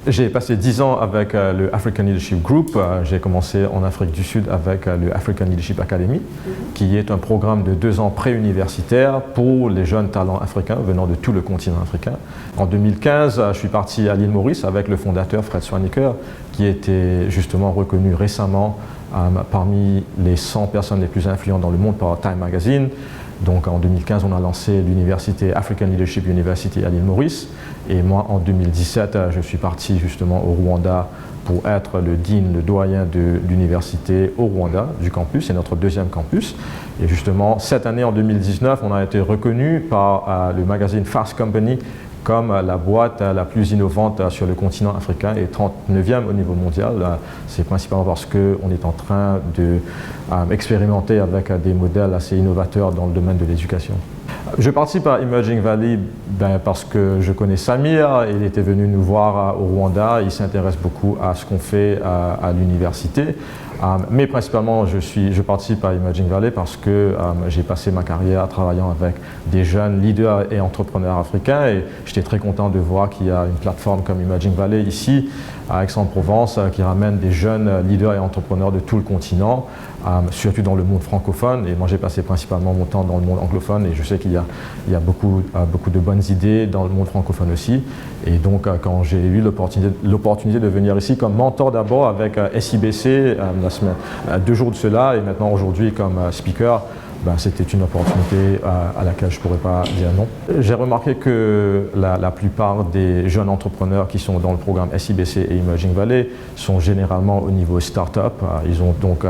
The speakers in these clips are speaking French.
J'ai passé 10 ans avec le African Leadership Group. J'ai commencé en Afrique du Sud avec le African Leadership Academy, qui est un programme de 2 ans préuniversitaire pour les jeunes talents africains venant de tout le continent africain. En 2015, je suis parti à l'île Maurice avec le fondateur Fred Swaniker, qui était justement reconnu récemment parmi les 100 personnes les plus influentes dans le monde par Time Magazine. Donc en 2015, on a lancé l'université African Leadership University à l'île Maurice. Et moi, en 2017, je suis parti justement au Rwanda pour être le dean, le doyen de l'université au Rwanda, du campus. C'est notre 2e campus. Et justement, cette année, en 2019, on a été reconnu par le magazine Fast Company comme la boîte la plus innovante sur le continent africain et 39e au niveau mondial. C'est principalement parce qu'on est en train d'expérimenter avec des modèles assez innovateurs dans le domaine de l'éducation. Je participe à Emerging Valley parce que je connais Samir, il était venu nous voir au Rwanda, il s'intéresse beaucoup à ce qu'on fait à l'université. Mais principalement, je participe à Emerging Valley parce que j'ai passé ma carrière travaillant avec des jeunes leaders et entrepreneurs africains et j'étais très content de voir qu'il y a une plateforme comme Emerging Valley ici à Aix-en-Provence qui ramène des jeunes leaders et entrepreneurs de tout le continent, surtout dans le monde francophone. Et moi, j'ai passé principalement mon temps dans le monde anglophone et je sais qu'il y a beaucoup de bonnes idées dans le monde francophone aussi. Et donc, quand j'ai eu l'opportunité de venir ici comme mentor d'abord avec SIBC, 2 jours de cela, et maintenant aujourd'hui comme speaker, c'était une opportunité à laquelle je ne pourrais pas dire non. J'ai remarqué que la plupart des jeunes entrepreneurs qui sont dans le programme SIBC et Emerging Valley sont généralement au niveau start-up. Ils ont donc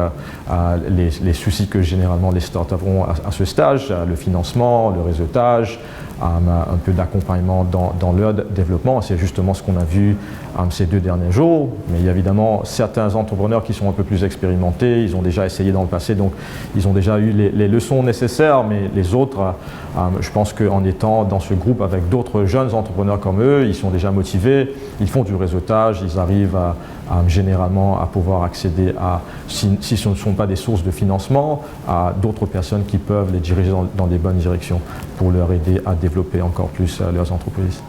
les soucis que généralement les start-up ont à ce stage, le financement, le réseautage, un peu d'accompagnement dans leur développement. C'est justement ce qu'on a vu ces 2 derniers jours. Mais il y a évidemment certains entrepreneurs qui sont un peu plus expérimentés, ils ont déjà essayé dans le passé, donc ils ont déjà eu les leçons nécessaires, mais les autres, je pense qu'en étant dans ce groupe avec d'autres jeunes entrepreneurs comme eux, ils sont déjà motivés, ils font du réseautage, ils arrivent généralement à pouvoir accéder à, si ce ne sont pas des sources de financement, à d'autres personnes qui peuvent les diriger dans les bonnes directions pour leur aider à développer encore plus leurs entreprises.